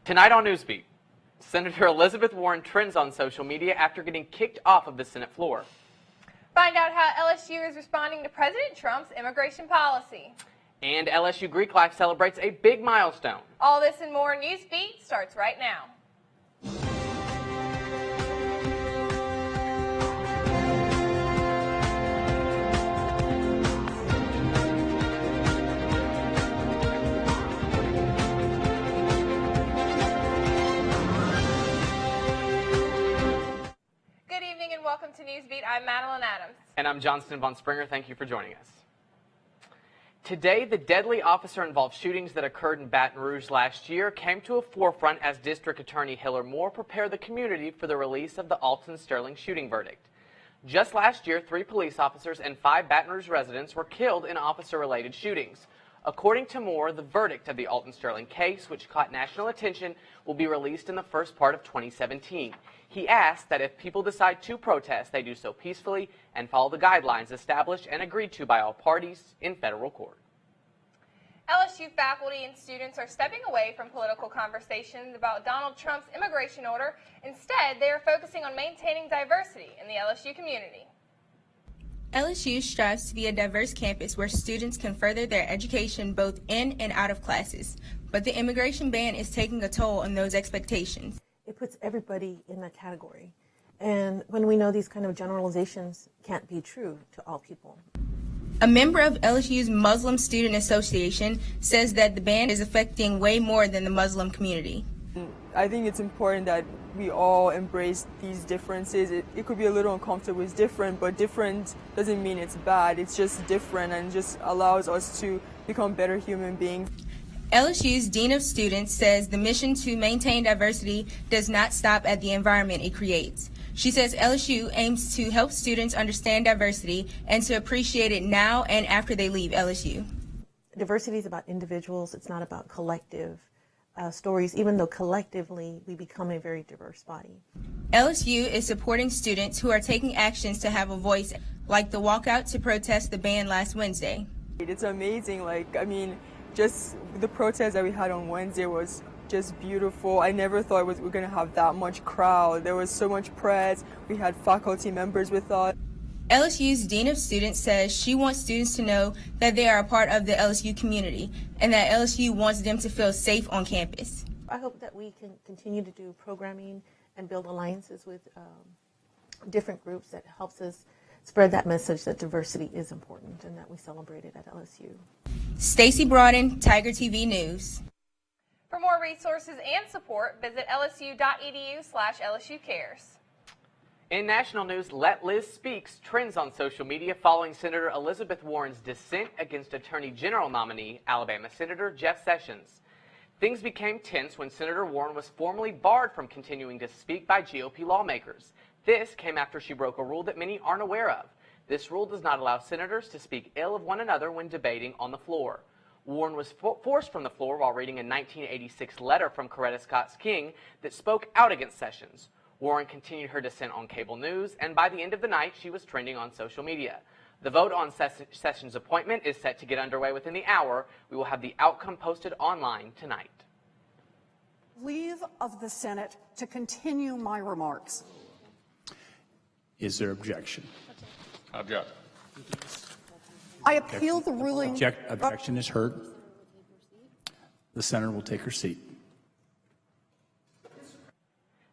Tonight on Newsbeat, Senator Elizabeth Warren trends on social media after getting kicked off of the Senate floor. Find out how LSU is responding to President Trump's immigration policy. And LSU Greek Life celebrates a big milestone. All this and more. Newsbeat starts right now. Welcome to Newsbeat. I'm Madeline Adams. And I'm Johnston Von Springer. Thank you for joining us. Today, the deadly officer-involved shootings that occurred in Baton Rouge last year came to a forefront as District Attorney Hiller Moore prepared the community for the release of the Alton Sterling shooting verdict. Just last year, 3 police officers and 5 Baton Rouge residents were killed in officer-related shootings. According to Moore, the verdict of the Alton Sterling case, which caught national attention, will be released in the first part of 2017. He asked that if people decide to protest, they do so peacefully and follow the guidelines established and agreed to by all parties in federal court. LSU faculty and students are stepping away from political conversations about Donald Trump's immigration order. Instead, they are focusing on maintaining diversity in the LSU community. LSU strives to be a diverse campus where students can further their education both in and out of classes, but the immigration ban is taking a toll on those expectations. It puts everybody in that category. And when we know these kind of generalizations can't be true to all people. A member of LSU's Muslim Student Association says that the ban is affecting way more than the Muslim community. I think it's important that we all embrace these differences. It could be a little uncomfortable, it's different, but different doesn't mean it's bad. It's just different and just allows us to become better human beings. LSU's Dean of Students says the mission to maintain diversity does not stop at the environment it creates. She says LSU aims to help students understand diversity and to appreciate it now and after they leave LSU. Diversity is about individuals. It's not about collective stories, even though collectively we become a very diverse body. LSU is supporting students who are taking actions to have a voice, like the walkout to protest the ban last Wednesday. It's amazing. Just the protest that we had on Wednesday was just beautiful. I never thought we were going to have that much crowd. There was so much press. We had faculty members with us. LSU's Dean of Students says she wants students to know that they are a part of the LSU community and that LSU wants them to feel safe on campus. I hope that we can continue to do programming and build alliances with different groups that helps us spread that message that diversity is important and that we celebrate it at LSU. Stacey Broaden, Tiger TV News. For more resources and support, visit lsu.edu/LSU Cares. In national news, Let Liz Speaks trends on social media following Senator Elizabeth Warren's dissent against Attorney General nominee Alabama Senator Jeff Sessions. Things became tense when Senator Warren was formally barred from continuing to speak by GOP lawmakers. This came after she broke a rule that many aren't aware of. This rule does not allow senators to speak ill of one another when debating on the floor. Warren was forced from the floor while reading a 1986 letter from Coretta Scott King that spoke out against Sessions. Warren continued her dissent on cable news, and by the end of the night, she was trending on social media. The vote on Sessions' appointment is set to get underway within the hour. We will have the outcome posted online tonight. Leave of the Senate to continue my remarks. Is there objection? Object. I appeal the ruling. Objection is heard. The senator will take her seat.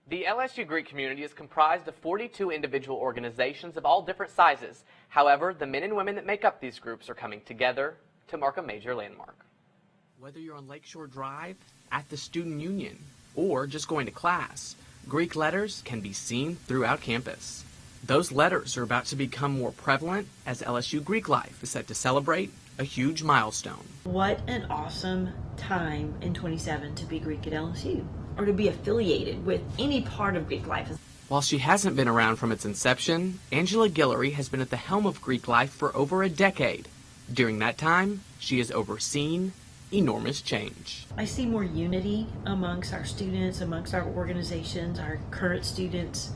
The LSU Greek community is comprised of 42 individual organizations of all different sizes. However, the men and women that make up these groups are coming together to mark a major landmark. Whether you're on Lakeshore Drive, at the Student Union, or just going to class, Greek letters can be seen throughout campus. Those letters are about to become more prevalent as LSU Greek Life is set to celebrate a huge milestone. What an awesome time in 27 to be Greek at LSU, or to be affiliated with any part of Greek Life. While she hasn't been around from its inception, Angela Guillory has been at the helm of Greek Life for over a decade. During that time, she has overseen enormous change. I see more unity amongst our students, amongst our organizations, our current students,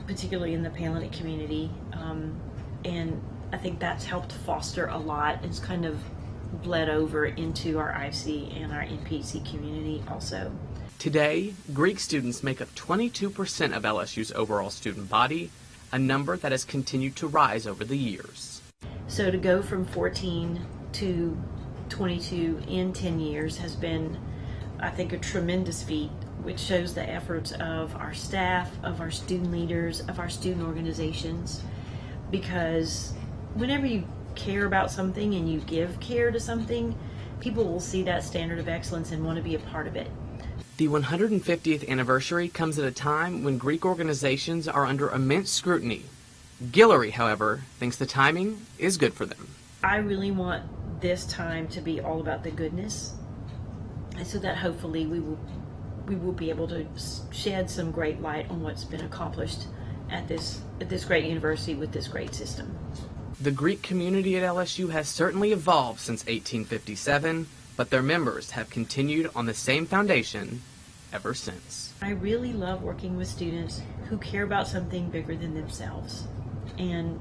particularly in the Palanite community, and I think that's helped foster a lot. It's kind of bled over into our IFC and our NPC community also. Today, Greek students make up 22% of LSU's overall student body, a number that has continued to rise over the years. So to go from 14 to 22 in 10 years has been, I think, a tremendous feat, which shows the efforts of our staff, of our student leaders, of our student organizations, because whenever you care about something and you give care to something, people will see that standard of excellence and want to be a part of it. The 150th anniversary comes at a time when Greek organizations are under immense scrutiny. Guillory, however, thinks the timing is good for them. I really want this time to be all about the goodness, and so that hopefully we will be able to shed some great light on what's been accomplished at this great university with this great system. The Greek community at LSU has certainly evolved since 1857, but their members have continued on the same foundation ever since. I really love working with students who care about something bigger than themselves, and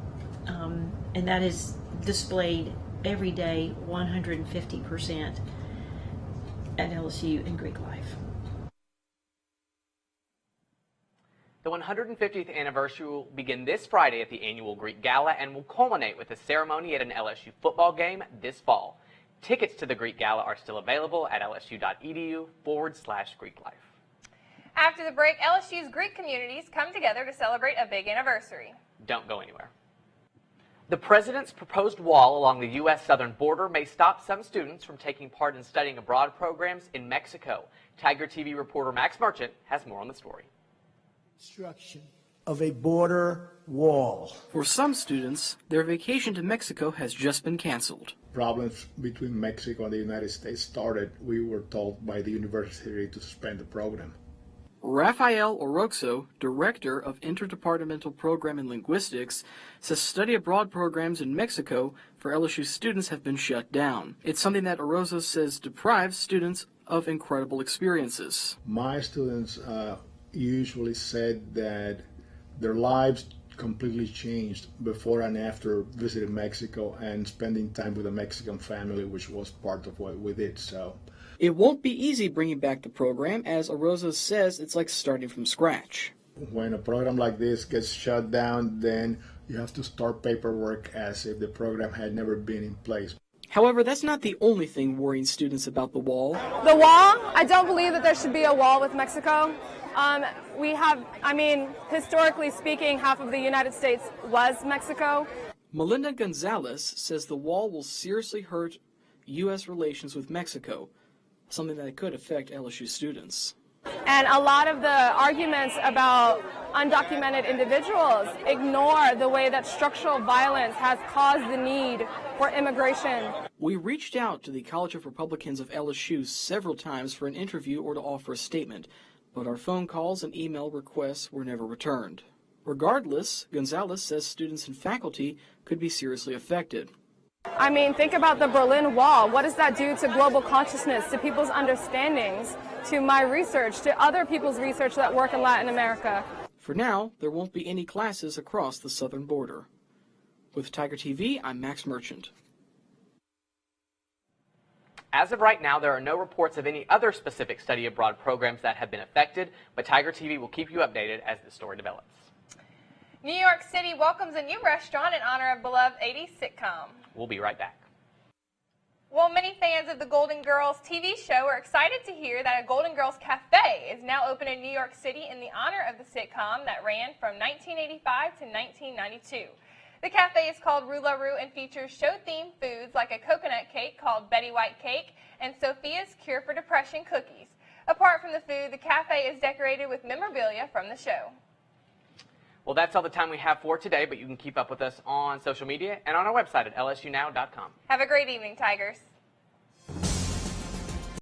that is displayed every day 150% at LSU in Greek Life. The 150th anniversary will begin this Friday at the annual Greek Gala and will culminate with a ceremony at an LSU football game this fall. Tickets to the Greek Gala are still available at lsu.edu/Greek Life. After the break, LSU's Greek communities come together to celebrate a big anniversary. Don't go anywhere. The president's proposed wall along the U.S. southern border may stop some students from taking part in studying abroad programs in Mexico. Tiger TV reporter Max Merchant has more on the story. Construction of a border wall. For some students, their vacation to Mexico has just been canceled. Problems between Mexico and the United States started, we were told by the university to suspend the program. Rafael Oroxo, director of Interdepartmental Program in Linguistics, says study abroad programs in Mexico for LSU students have been shut down. It's something that Oroxo says deprives students of incredible experiences. My students usually said that their lives completely changed before and after visiting Mexico and spending time with a Mexican family, which was part of what we did. So it won't be easy bringing back the program, as Oroxo says it's like starting from scratch. When a program like this gets shut down, then you have to start paperwork as if the program had never been in place. However, that's not the only thing worrying students about the wall. The wall? I don't believe that there should be a wall with Mexico. Historically speaking, half of the United States was Mexico. Melinda Gonzalez says the wall will seriously hurt U.S. relations with Mexico, something that could affect LSU students. And a lot of the arguments about undocumented individuals ignore the way that structural violence has caused the need for immigration. We reached out to the College of Republicans of LSU several times for an interview or to offer a statement, but our phone calls and email requests were never returned. Regardless, Gonzalez says students and faculty could be seriously affected. Think about the Berlin Wall. What does that do to global consciousness, to people's understandings, to my research, to other people's research that work in Latin America? For now, there won't be any classes across the southern border. With Tiger TV, I'm Max Merchant. As of right now, there are no reports of any other specific study abroad programs that have been affected, but Tiger TV will keep you updated as the story develops. New York City welcomes a new restaurant in honor of beloved 80s sitcom. We'll be right back. Well, many fans of the Golden Girls TV show are excited to hear that a Golden Girls Cafe is now open in New York City in the honor of the sitcom that ran from 1985 to 1992. The cafe is called Rue La Rue and features show-themed foods like a coconut cake called Betty White Cake and Sophia's Cure for Depression cookies. Apart from the food, the cafe is decorated with memorabilia from the show. Well, that's all the time we have for today, but you can keep up with us on social media and on our website at lsunow.com. Have a great evening, Tigers.